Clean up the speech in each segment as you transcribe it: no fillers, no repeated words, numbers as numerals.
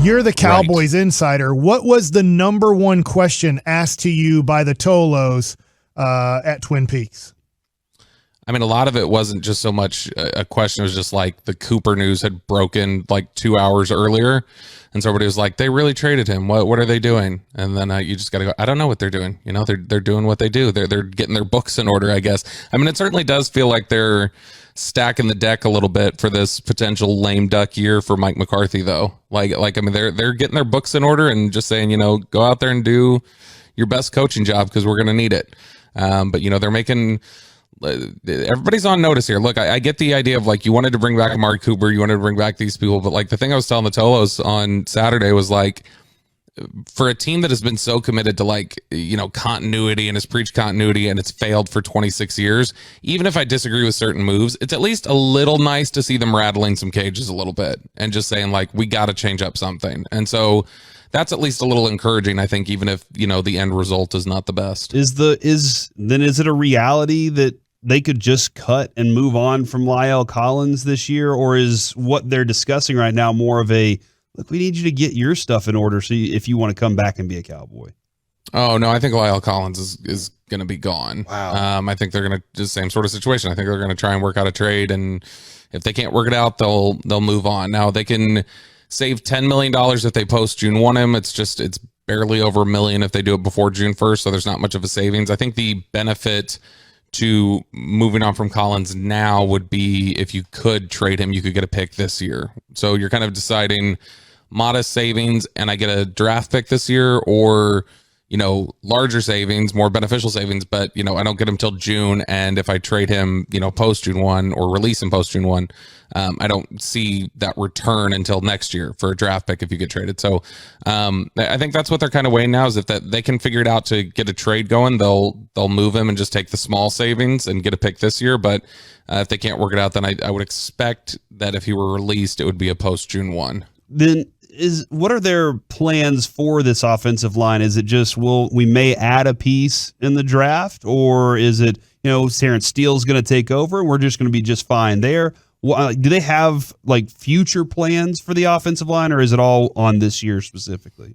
You're the Cowboys insider. What was the number one question asked to you by the Tolos at Twin Peaks? I mean, a lot of it wasn't just so much a question. It was just like the Cooper news had broken like 2 hours earlier. And so everybody was like, they really traded him. What are they doing? And then you just got to go, I don't know what they're doing. You know, they're doing what they do. They're getting their books in order, I guess. I mean, it certainly does feel like they're stacking the deck a little bit for this potential lame duck year for Mike McCarthy, though. I mean, they're getting their books in order and just saying, you know, go out there and do your best coaching job because we're going to need it. But, you know, they're making... everybody's on notice here. Look, I get the idea of like you wanted to bring back Amari Cooper, you wanted to bring back these people, but like the thing I was telling the Tolos on Saturday was like, for a team that has been so committed to like, you know, continuity and has preached continuity and it's failed for 26 years, even if I disagree with certain moves, it's at least a little nice to see them rattling some cages a little bit and just saying like, we got to change up something. And so that's at least a little encouraging, I think, even if, you know, the end result is not the best. Is it a reality that they could just cut and move on from Lael Collins this year? Or is what they're discussing right now more of a, look, we need you to get your stuff in order if you want to come back and be a Cowboy? Oh, no, I think Lael Collins is going to be gone. Wow. I think they're going to do the same sort of situation. I think they're going to try and work out a trade. And if they can't work it out, they'll move on. Now they can save $10 million if they post June 1 him. It's barely over $1 million if they do it before June 1st. So there's not much of a savings. I think the benefit to moving on from Collins now would be if you could trade him, you could get a pick this year. So you're kind of deciding modest savings and I get a draft pick this year, or, you know, larger savings, more beneficial savings, but, you know, I don't get him till June. And if I trade him, you know, post June 1 or release him post June 1, I don't see that return until next year for a draft pick if you get traded. So I think that's what they're kind of weighing now, is if that they can figure it out to get a trade going, they'll move him and just take the small savings and get a pick this year. But if they can't work it out, then I would expect that if he were released, it would be a post June 1. Then what are their plans for this offensive line? Is it just, we may add a piece in the draft, or is it, you know, Terrence Steele's going to take over and we're just going to be just fine there? Do they have like future plans for the offensive line, or is it all on this year specifically?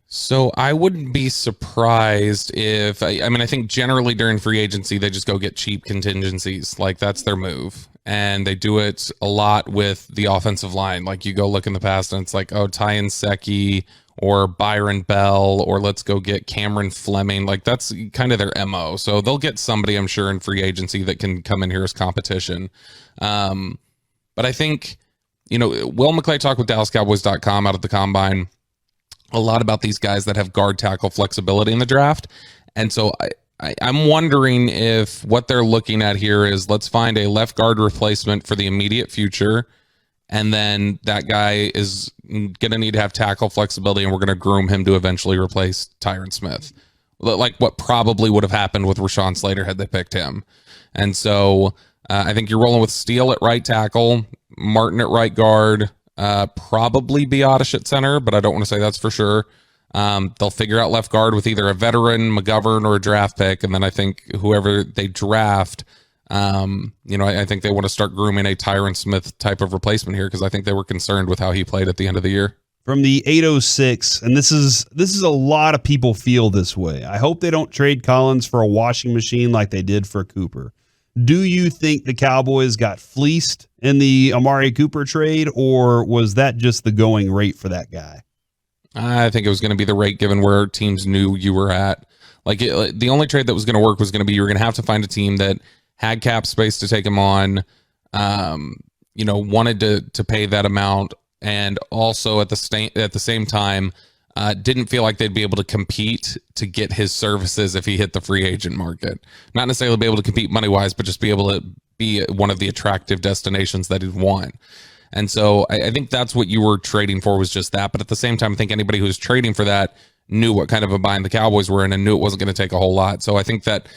So I wouldn't be surprised if, I mean, I think generally during free agency, they just go get cheap contingencies. Like that's their move. And they do it a lot with the offensive line. Like you go look in the past and it's like, oh, Tyan Secchi or Byron Bell, or let's go get Cameron Fleming. Like that's kind of their MO. So they'll get somebody, I'm sure, in free agency that can come in here as competition. But I think, you know, Will McClay talked with DallasCowboys.com out at the Combine a lot about these guys that have guard tackle flexibility in the draft. And so I'm wondering if what they're looking at here is, let's find a left guard replacement for the immediate future. And then that guy is going to need to have tackle flexibility, and we're going to groom him to eventually replace Tyron Smith. Like what probably would have happened with Rashawn Slater had they picked him. And so I think you're rolling with Steele at right tackle, Martin at right guard, probably Biotish at center, but I don't want to say that's for sure. They'll figure out left guard with either a veteran, McGovern, or a draft pick. And then I think whoever they draft, you know, I think they want to start grooming a Tyron Smith type of replacement here, because I think they were concerned with how he played at the end of the year. From the 806, and this is a lot of people feel this way. I hope they don't trade Collins for a washing machine like they did for Cooper. Do you think the Cowboys got fleeced in the Amari Cooper trade, or was that just the going rate for that guy? I think it was going to be the rate given where teams knew you were at. The only trade that was going to work was going to be, you were going to have to find a team that had cap space to take him on, you know, wanted to pay that amount, and also at the same time didn't feel like they'd be able to compete to get his services if he hit the free agent market. Not necessarily be able to compete money-wise, but just be able to be one of the attractive destinations that he'd want. And so I think that's what you were trading for, was just that. But at the same time, I think anybody who was trading for that knew what kind of a bind the Cowboys were in and knew it wasn't going to take a whole lot. So I think that,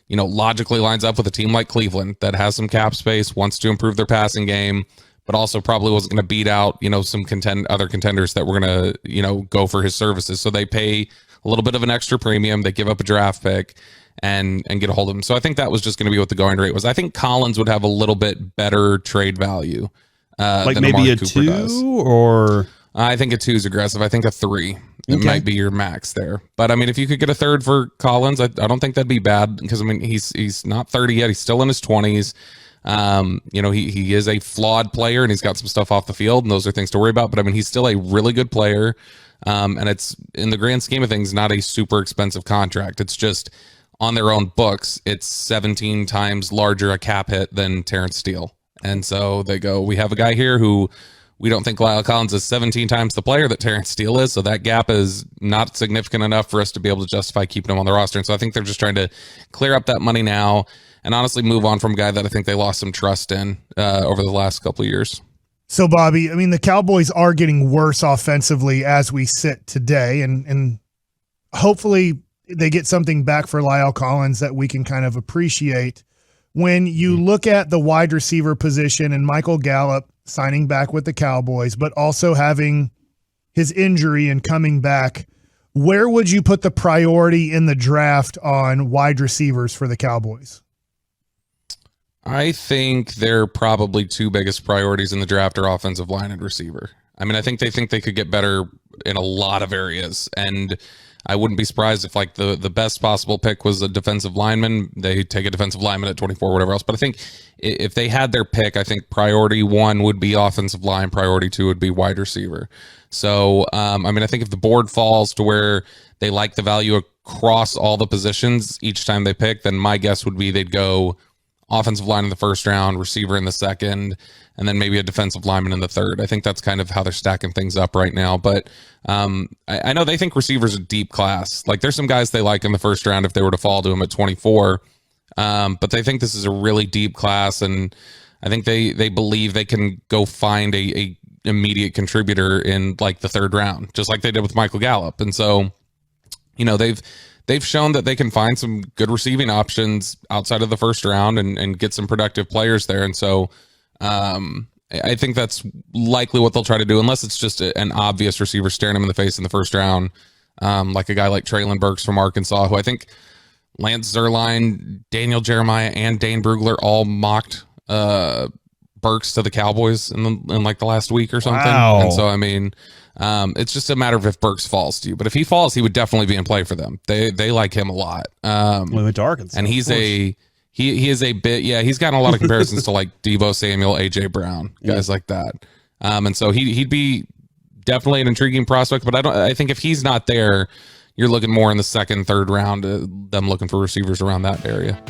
you know, logically lines up with a team like Cleveland that has some cap space, wants to improve their passing game, but also probably wasn't going to beat out, you know, some other contenders that were going to, you know, go for his services. So they pay a little bit of an extra premium. They give up a draft pick and get a hold of him. So I think that was just going to be what the going rate was. I think Collins would have a little bit better trade value. Like than maybe Amari a Cooper 2 does. or I think a 2 is aggressive. I think a 3 it might be your max there. But I mean, if you could get a third for Collins, I don't think that'd be bad, because I mean he's not 30 yet. He's still in his 20s. He is a flawed player, and he's got some stuff off the field, and those are things to worry about. But I mean, he's still a really good player. And it's, in the grand scheme of things, not a super expensive contract. It's just, on their own books, it's 17 times larger a cap hit than Terrence Steele. And so they go, we have a guy here who we don't think Lael Collins is 17 times the player that Terrence Steele is. So that gap is not significant enough for us to be able to justify keeping him on the roster. And so I think they're just trying to clear up that money now and honestly move on from a guy that I think they lost some trust in over the last couple of years. So, Bobby, I mean, the Cowboys are getting worse offensively as we sit today, and hopefully they get something back for Lael Collins that we can kind of appreciate. When you look at the wide receiver position and Michael Gallup signing back with the Cowboys, but also having his injury and coming back, where would you put the priority in the draft on wide receivers for the Cowboys? I think their probably 2 biggest priorities in the draft are offensive line and receiver. I mean, I think they could get better in a lot of areas, and I wouldn't be surprised if like the best possible pick was a defensive lineman. They take a defensive lineman at 24, whatever else. But I think if they had their pick, I think priority 1 would be offensive line, priority 2 would be wide receiver. So, I mean, I think if the board falls to where they like the value across all the positions each time they pick, then my guess would be they'd go offensive line in the first round, receiver in the second, and then maybe a defensive lineman in the third. I think that's kind of how they're stacking things up right now. But I know they think receivers are deep class. Like, there's some guys they like in the first round if they were to fall to them at 24. But they think this is a really deep class, and I think they believe they can go find a immediate contributor in like the third round, just like they did with Michael Gallup. And so, they've shown that they can find some good receiving options outside of the first round and get some productive players there. And so I think that's likely what they'll try to do, unless it's just an obvious receiver staring them in the face in the first round, like a guy like Traylon Burks from Arkansas, who I think Lance Zierlein, Daniel Jeremiah, and Dane Brugler all mocked Burks to the Cowboys in like the last week or something. Wow. And so, I mean, it's just a matter of if Burks falls to you. But if he falls, he would definitely be in play for them. They like him a lot. We went to Arkansas, and he's he is a bit, he's gotten a lot of comparisons to like Deebo Samuel, AJ Brown, guys like that. And so he'd be definitely an intriguing prospect. But I think if he's not there, you're looking more in the second, third round, them looking for receivers around that area.